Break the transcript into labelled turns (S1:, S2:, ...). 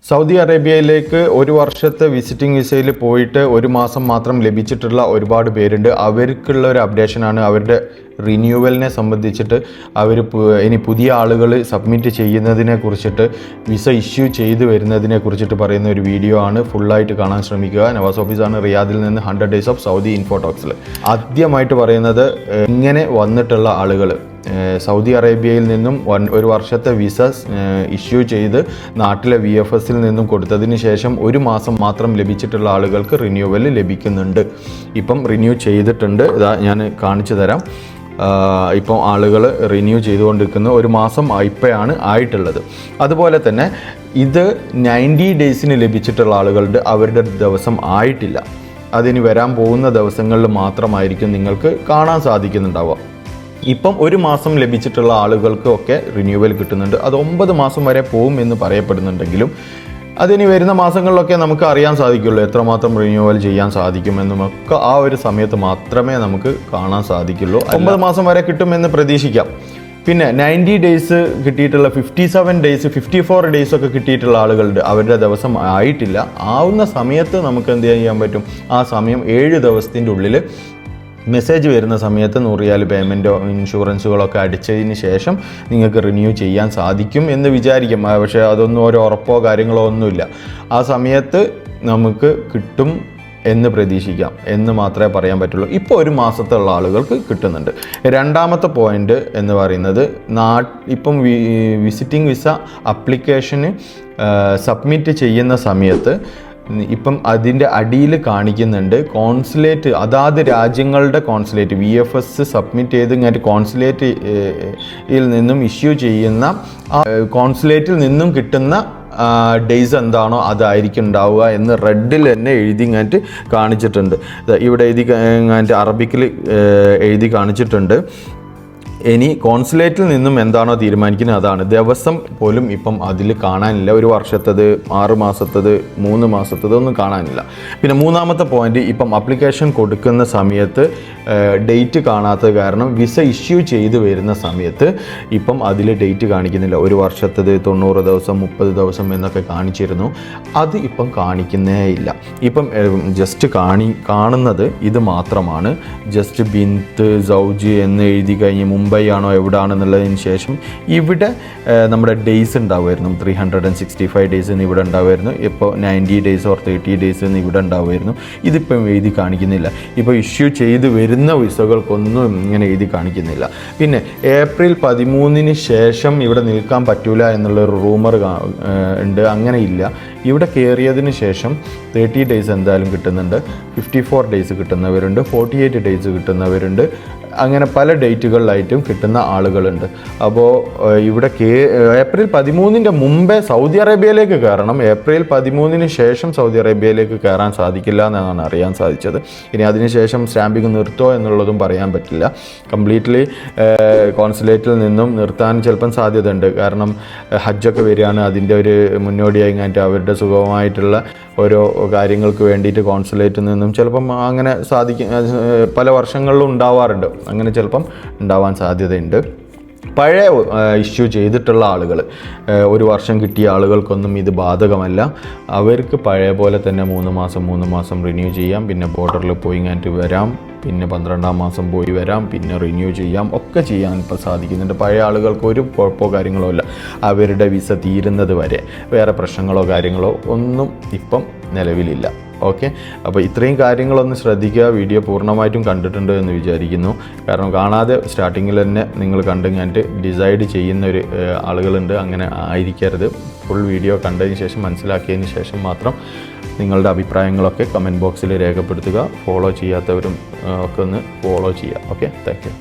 S1: Saudi അറേബ്യയിലേക്ക് ഒരു വർഷത്തെ visiting വിസയിൽ പോയിട്ട് ഒരു മാസം മാത്രം ലഭിച്ചിട്ടുള്ള ഒരുപാട് പേരുണ്ട്. അവർക്കുള്ള ഒരു അപ്ഡേഷനാണ് അവരുടെ റിന്യൂവലിനെ സംബന്ധിച്ചിട്ട്. ഇനി പുതിയ ആളുകൾ സബ്മിറ്റ് ചെയ്യുന്നതിനെ കുറിച്ചിട്ട്, വിസ ഇഷ്യൂ ചെയ്തു വരുന്നതിനെ കുറിച്ചിട്ട് പറയുന്ന ഒരു വീഡിയോ ആണ്. ഫുള്ളായിട്ട് കാണാൻ ശ്രമിക്കുക. നവാസ് ഓഫീസാണ്, റിയാദിൽ നിന്ന് 100 Days of Saudi ഇൻഫോടോക്സിൽ. ആദ്യമായിട്ട് പറയുന്നത്, ഇങ്ങനെ വന്നിട്ടുള്ള ആളുകൾ സൗദി അറേബ്യയിൽ നിന്നും ഒരു വർഷത്തെ വിസ ഇഷ്യൂ ചെയ്ത് നാട്ടിലെ VFSൽ നിന്നും കൊടുത്തതിന് ശേഷം ഒരു മാസം മാത്രം ലഭിച്ചിട്ടുള്ള ആളുകൾക്ക് റിന്യൂവൽ ലഭിക്കുന്നുണ്ട്. ഇപ്പം റിന്യൂ ചെയ്തിട്ടുണ്ട്. ഇതാ ഞാൻ കാണിച്ചു തരാം. ഇപ്പം ആളുകൾ റിന്യൂ ചെയ്തുകൊണ്ടിരിക്കുന്ന ഒരു മാസം ഇപ്പോഴാണ് ആയിട്ടുള്ളത്. അതുപോലെ തന്നെ ഇത് 90 ഡേയ്സിന് ലഭിച്ചിട്ടുള്ള ആളുകളുടെ അവരുടെ ദിവസം ആയിട്ടില്ല. അതിന് വരാൻ പോകുന്ന ദിവസങ്ങളിൽ മാത്രമായിരിക്കും നിങ്ങൾക്ക് കാണാൻ സാധിക്കുന്നുണ്ടാവുക. ഇപ്പം ഒരു മാസം ലഭിച്ചിട്ടുള്ള ആളുകൾക്കൊക്കെ റിന്യൂവൽ കിട്ടുന്നുണ്ട്. അത് 9 മാസം വരെ പോകും എന്ന് പറയപ്പെടുന്നുണ്ടെങ്കിലും അതിനി വരുന്ന മാസങ്ങളിലൊക്കെ നമുക്ക് അറിയാൻ സാധിക്കുള്ളൂ എത്രമാത്രം റിന്യൂവൽ ചെയ്യാൻ സാധിക്കുമെന്നുമൊക്കെ ആ ഒരു സമയത്ത് മാത്രമേ നമുക്ക് കാണാൻ സാധിക്കുള്ളൂ. 9 മാസം വരെ കിട്ടുമെന്ന് പ്രതീക്ഷിക്കാം. പിന്നെ 90 ഡേയ്സ് കിട്ടിയിട്ടുള്ള 57 ഡേയ്സ് 54 ഡേയ്സ് ഒക്കെ കിട്ടിയിട്ടുള്ള ആളുകളുണ്ട്. അവരുടെ ദിവസം ആയിട്ടില്ല. ആവുന്ന സമയത്ത് നമുക്ക് എന്ത് ചെയ്യാൻ പറ്റും? ആ സമയം 7 ദിവസത്തിൻ്റെ ഉള്ളിൽ മെസ്സേജ് വരുന്ന സമയത്ത് 100 റിയാൽ പേയ്മെൻറ്റോ ഇൻഷുറൻസുകളൊക്കെ അടിച്ചതിന് ശേഷം നിങ്ങൾക്ക് റിന്യൂ ചെയ്യാൻ സാധിക്കും എന്ന് വിചാരിക്കും. പക്ഷേ അതൊന്നും ഒരു ഉറപ്പോ കാര്യങ്ങളോ ഒന്നുമില്ല. ആ സമയത്ത് നമുക്ക് കിട്ടും എന്ന് പ്രതീക്ഷിക്കാം എന്ന് മാത്രമേ പറയാൻ പറ്റുള്ളൂ. ഇപ്പോൾ ഒരു മാസത്തുള്ള ആളുകൾക്ക് കിട്ടുന്നുണ്ട്. രണ്ടാമത്തെ പോയിന്റ് എന്ന് പറയുന്നത്, ഇപ്പം വിസിറ്റിംഗ് വിസ അപ്ലിക്കേഷന് സബ്മിറ്റ് ചെയ്യുന്ന സമയത്ത് ഇപ്പം അതിൻ്റെ അടിയിൽ കാണിക്കുന്നുണ്ട് കോൺസുലേറ്റ്, അതാത് രാജ്യങ്ങളുടെ കോൺസുലേറ്റ് VFS സബ്മിറ്റ് ചെയ്ത് ഇങ്ങനെ കോൺസുലേറ്റിൽ നിന്നും ഇഷ്യൂ ചെയ്യുന്ന കോൺസുലേറ്റിൽ നിന്നും കിട്ടുന്ന ഡേയ്സ് എന്താണോ അതായിരിക്കും ഉണ്ടാവുക എന്ന് റെഡിൽ തന്നെ എഴുതി ഇങ്ങായിട്ട് കാണിച്ചിട്ടുണ്ട്. ഇവിടെ എഴുതി ഇങ്ങായിട്ട് അറബിക്കിൽ എഴുതി കാണിച്ചിട്ടുണ്ട്. ഇനി കോൺസുലേറ്റിൽ നിന്നും എന്താണോ തീരുമാനിക്കുന്നത് അതാണ്. ദിവസം പോലും ഇപ്പം അതിൽ കാണാനില്ല. ഒരു വർഷത്തത്, 6 മാസത്തത്, 3 മാസത്തത് ഒന്നും കാണാനില്ല. പിന്നെ മൂന്നാമത്തെ പോയിന്റ്, ഇപ്പം അപ്ലിക്കേഷൻ കൊടുക്കുന്ന സമയത്ത് ഡേറ്റ് കാണാത്തത് കാരണം വിസ ഇഷ്യൂ ചെയ്ത് വരുന്ന സമയത്ത് ഇപ്പം അതിൽ ഡേറ്റ് കാണിക്കുന്നില്ല. ഒരു വർഷത്തത് 90 ദിവസം 30 ദിവസം എന്നൊക്കെ കാണിച്ചിരുന്നു. അത് ഇപ്പം കാണിക്കുന്നേ ഇല്ല. ഇപ്പം ജസ്റ്റ് കാണുന്നത് ഇത് മാത്രമാണ്. ജസ്റ്റ് ബിന്ത് സൗജ് എന്ന് എഴുതി കഴിഞ്ഞ് മുമ്പ് ആണോ എവിടെയാണെന്നുള്ളതിന് ശേഷം ഇവിടെ നമ്മുടെ ഡേയ്സ് ഉണ്ടാവുമായിരുന്നു. 365 ഡേയ്സ് എന്ന് ഇവിടെ ഉണ്ടാവുമായിരുന്നു. ഇപ്പോൾ 90 ഡേയ്സ് ഓർ 30 ഡേയ്സ് എന്ന് ഇവിടെ ഉണ്ടാവുമായിരുന്നു. ഇതിപ്പം എഴുതി കാണിക്കുന്നില്ല. ഇപ്പോൾ ഇഷ്യൂ ചെയ്ത് വരുന്ന വിസകൾക്കൊന്നും ഇങ്ങനെ എഴുതി കാണിക്കുന്നില്ല. പിന്നെ ഏപ്രിൽ 13 ശേഷം ഇവിടെ നിൽക്കാൻ പറ്റൂല എന്നുള്ളൊരു റൂമർ ഉണ്ട്. അങ്ങനെ ഇല്ല. ഇവിടെ കയറിയതിന് ശേഷം 30 ഡേയ്സ് എന്തായാലും കിട്ടുന്നുണ്ട്. 54 ഡേയ്സ് കിട്ടുന്നവരുണ്ട്. 48 ഡേയ്സ് കിട്ടുന്നവരുണ്ട്. അങ്ങനെ പല ഡേറ്റുകളിലായിട്ടും കിട്ടുന്ന ആളുകളുണ്ട്. അപ്പോൾ ഇവിടെ ഏപ്രിൽ 13 മുമ്പേ സൗദി അറേബ്യയിലേക്ക് കയറണം. ഏപ്രിൽ 13 ശേഷം സൗദി അറേബ്യയിലേക്ക് കയറാൻ സാധിക്കില്ല എന്നാണ് അറിയാൻ സാധിച്ചത്. ഇനി അതിനുശേഷം സ്റ്റാമ്പിങ് നിർത്തുമോ എന്നുള്ളതും പറയാൻ പറ്റില്ല. കംപ്ലീറ്റ്ലി കോൺസുലേറ്റിൽ നിന്നും നിർത്താൻ ചിലപ്പം സാധ്യതയുണ്ട്. കാരണം ഹജ്ജൊക്കെ വരികയാണ്. അതിൻ്റെ ഒരു മുന്നോടിയായി കഴിഞ്ഞിട്ട് അവരുടെ സുഗമമായിട്ടുള്ള ഓരോ കാര്യങ്ങൾക്ക് വേണ്ടിയിട്ട് കോൺസുലേറ്റിൽ നിന്നും ചിലപ്പം അങ്ങനെ പല വർഷങ്ങളിലും ഉണ്ടാവാറുണ്ട്. അങ്ങനെ ചിലപ്പം ഉണ്ടാവാൻ സാധ്യതയുണ്ട്. പഴയ ഇഷ്യൂ ചെയ്തിട്ടുള്ള ആളുകൾ, ഒരു വർഷം കിട്ടിയ ആളുകൾക്കൊന്നും ഇത് ബാധകമല്ല. അവർക്ക് പഴയ പോലെ തന്നെ 3 മാസം റിന്യൂ ചെയ്യാം. പിന്നെ ബോർഡറിൽ പോയി ഇങ്ങോട്ട് വരാം. പിന്നെ 12ാം മാസം പോയി വരാം. പിന്നെ റിന്യൂ ചെയ്യാം. ഒക്കെ ചെയ്യാൻ ഇപ്പോൾ സാധിക്കുന്നുണ്ട്. പഴയ ആളുകൾക്ക് ഒരു കുഴപ്പമോ കാര്യങ്ങളോ ഇല്ല. അവരുടെ വിസ തീരുന്നത് വരെ വേറെ പ്രശ്നങ്ങളോ കാര്യങ്ങളോ ഒന്നും ഇപ്പം നിലവിലില്ല. ഓക്കെ, അപ്പോൾ ഇത്രയും കാര്യങ്ങളൊന്ന് ശ്രദ്ധിക്കുക. വീഡിയോ പൂർണ്ണമായിട്ടും കണ്ടിട്ടുണ്ട് എന്ന് വിചാരിക്കുന്നു. കാരണം കാണാതെ സ്റ്റാർട്ടിങ്ങിൽ തന്നെ നിങ്ങൾ കണ്ടിങ്ങായിട്ട് ഡിസൈഡ് ചെയ്യുന്ന ഒരു ആളുകളുണ്ട്. അങ്ങനെ ആയിരിക്കരുത്. ഫുൾ വീഡിയോ കണ്ടതിന് ശേഷം മനസ്സിലാക്കിയതിന് ശേഷം മാത്രം നിങ്ങളുടെ അഭിപ്രായങ്ങളൊക്കെ കമൻറ്റ് ബോക്സിൽ രേഖപ്പെടുത്തുക. ഫോളോ ചെയ്യാത്തവരും ഒക്കെ ഒന്ന് ഫോളോ ചെയ്യുക. Okay, thank you.